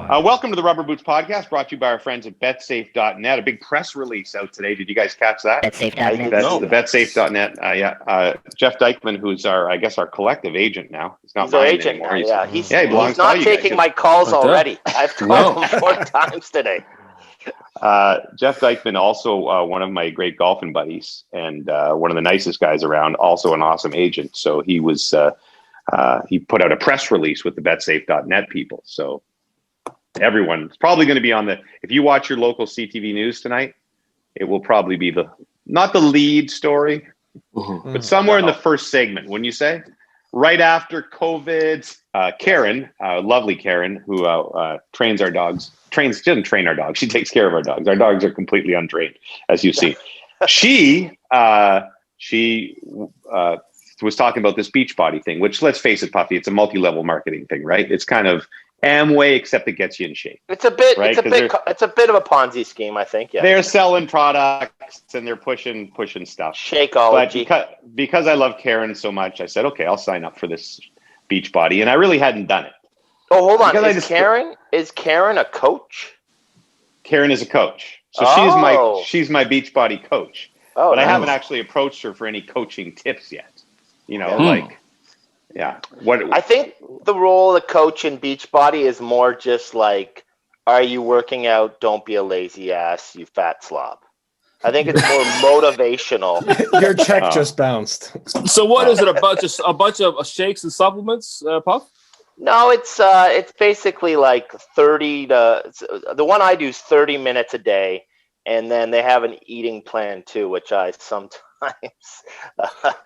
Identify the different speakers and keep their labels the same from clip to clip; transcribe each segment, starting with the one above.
Speaker 1: Welcome to the Rubber Boots Podcast, brought to you by our friends at betsafe.net. A big press release out today. Did you guys catch that?
Speaker 2: betsafe.net.
Speaker 1: That's the betsafe.net. Jeff Dykeman, who's our collective agent now. He's not
Speaker 3: our
Speaker 1: mine
Speaker 3: agent
Speaker 1: anymore.
Speaker 3: now.
Speaker 1: He's
Speaker 3: not taking my calls already. I've called him 4 times today.
Speaker 1: Jeff Dykeman, also one of my great golfing buddies and one of the nicest guys around, also an awesome agent. So he was he put out a press release with the betsafe.net people. So everyone's probably going to be on if you watch your local CTV news tonight, it will probably be not the lead story, but somewhere in the first segment, wouldn't you say? Right after COVID, Karen, lovely Karen, who trains our dogs. She doesn't train our dogs. She takes care of our dogs. Our dogs are completely untrained, as you see. She was talking about this Beachbody thing, which, let's face it, Puffy, it's a multi-level marketing thing, right? It's kind of Amway, except it gets you in shape.
Speaker 3: It's a bit,
Speaker 1: right?
Speaker 3: it's a bit of a Ponzi scheme, I think. Yeah,
Speaker 1: they're selling products and they're pushing stuff.
Speaker 3: Shakeology.
Speaker 1: But because I love Karen so much, I said, okay, I'll sign up for this Beachbody, and I really hadn't done it.
Speaker 3: Oh, hold on. Is Karen a coach?
Speaker 1: Karen is a coach, so she's my Beachbody coach.
Speaker 3: Oh,
Speaker 1: but
Speaker 3: nice.
Speaker 1: I haven't actually approached her for any coaching tips yet. What
Speaker 3: I think the role of the coach in Beachbody is more just like, are you working out? Don't be a lazy ass, you fat slob. I think it's more motivational.
Speaker 4: Your check just bounced.
Speaker 5: So what is it? A bunch of shakes and supplements, Puff?
Speaker 3: No, it's basically like 30 to the one I do is 30 minutes a day, and then they have an eating plan too, which I sometimes.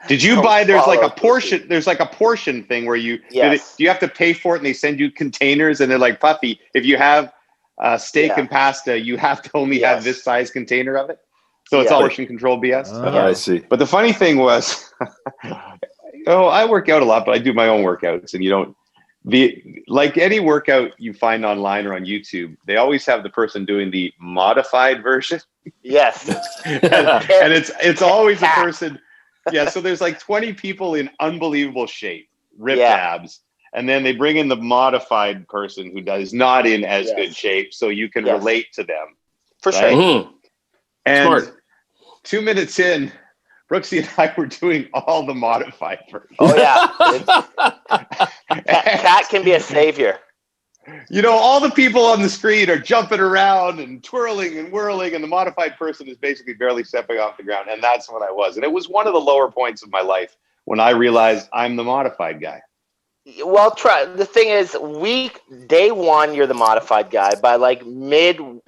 Speaker 1: Did you buy? There's like a portion. There's like a portion thing where you do you have to pay for it, and they send you containers, and they're like, Puffy, if you have steak and pasta, you have to only have this size container of it. So it's all portion control BS.
Speaker 5: I see.
Speaker 1: But the funny thing was, I work out a lot, but I do my own workouts, and you don't. Like any workout you find online or on YouTube, they always have the person doing the modified version.
Speaker 3: Yes.
Speaker 1: and it's always a person. Yeah. So there's like 20 people in unbelievable shape, ripped abs. And then they bring in the modified person who is not in as good shape. So you can relate to them.
Speaker 3: For sure.
Speaker 5: Mm-hmm.
Speaker 1: And
Speaker 5: Smart.
Speaker 1: 2 minutes in, Brooksy and I were doing all the modified version.
Speaker 3: Oh, yeah. Cat can be a savior.
Speaker 1: All the people on the screen are jumping around and twirling and whirling, and the modified person is basically barely stepping off the ground. And that's what I was. And it was one of the lower points of my life when I realized I'm the modified guy.
Speaker 3: Well, the thing is, day 1, you're the modified guy. By like 10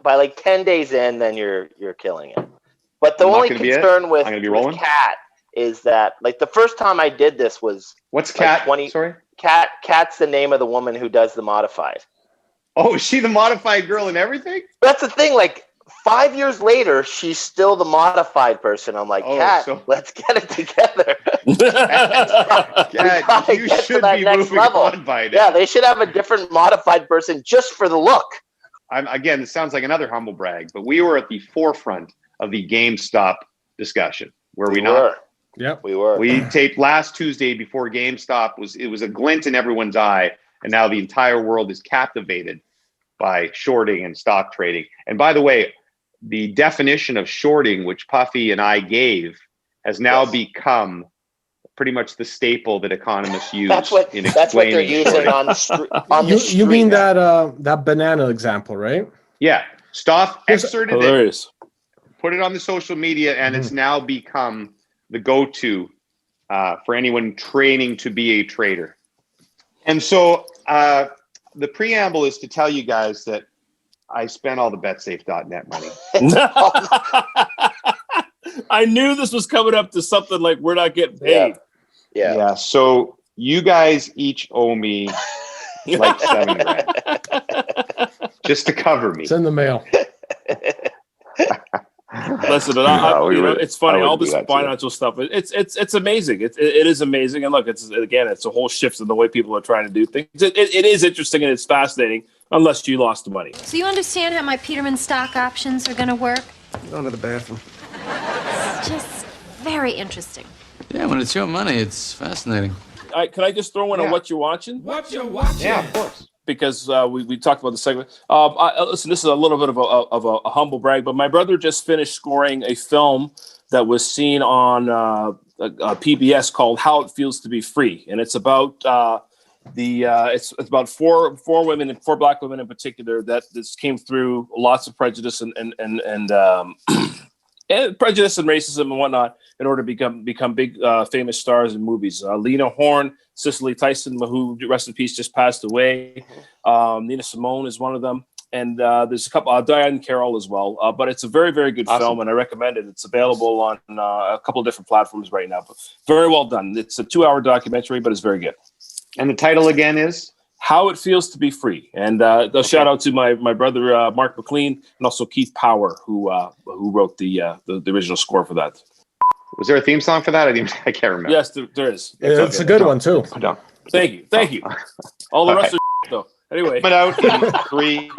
Speaker 3: days in, then you're killing it. But the only concern with Cat is that, like, the first time I did this was
Speaker 1: what's Cat? Sorry,
Speaker 3: Cat's the name of the woman who does the modified.
Speaker 1: Oh, is she the modified girl and everything?
Speaker 3: That's the thing. Like 5 years later, she's still the modified person. I'm like, Cat, let's get it together.
Speaker 1: Cat, you should be moving on by now.
Speaker 3: Yeah, they should have a different modified person just for the look.
Speaker 1: Again, it sounds like another humble brag, but we were at the forefront of the GameStop discussion. Were we not?
Speaker 4: Yep,
Speaker 3: we were.
Speaker 1: We taped last Tuesday before GameStop it was a glint in everyone's eye, and now the entire world is captivated by shorting and stock trading. And by the way, the definition of shorting, which Puffy and I gave, has now become pretty much the staple that economists use.
Speaker 3: That's what they're using on the street.
Speaker 4: You mean that banana example, right?
Speaker 1: Yeah, Stoff excerpted
Speaker 5: hilarious.
Speaker 1: Put it on the social media, and it's now become the go-to for anyone training to be a trader. And so the preamble is to tell you guys that I spent all the betsafe.net money.
Speaker 5: I knew this was coming up to something like we're not getting paid.
Speaker 1: Yeah. So you guys each owe me like $7,000 just to cover me.
Speaker 4: It's in the mail.
Speaker 5: Listen, it's funny. All this financial stuff. It's amazing. It is amazing. And look, it's a whole shift in the way people are trying to do things. It is interesting and it's fascinating, unless you lost the money.
Speaker 2: So you understand how my Peterman stock options are going to work?
Speaker 6: Go to the bathroom.
Speaker 2: It's just very interesting.
Speaker 6: Yeah, when it's your money, it's fascinating.
Speaker 5: Can I just throw in on what you're watching?
Speaker 1: Yeah, of course.
Speaker 5: because we talked about the segment. Listen, this is a little bit of a humble brag, but my brother just finished scoring a film that was seen on PBS called "How It Feels to Be Free," and it's about it's about four women and four black women in particular that this came through lots of prejudice and and prejudice and racism and whatnot in order to become big famous stars in movies. Lena Horne, Cicely Tyson, who rest in peace just passed away. Nina Simone is one of them. And there's a couple, Diane Carroll as well. But it's a very, very good film, and I recommend it. It's available on a couple of different platforms right now. But very well done. It's a 2-hour documentary, but it's very good.
Speaker 1: And the title again is?
Speaker 5: How It Feels to Be Free. And shout out to my brother Mark McLean and also Keith Power, who wrote the original score for that.
Speaker 1: Was there a theme song for that? I can't remember.
Speaker 5: Yes, there is.
Speaker 4: It's a good one too.
Speaker 5: Thank you. All the rest of though. Anyway,
Speaker 1: coming out in 3,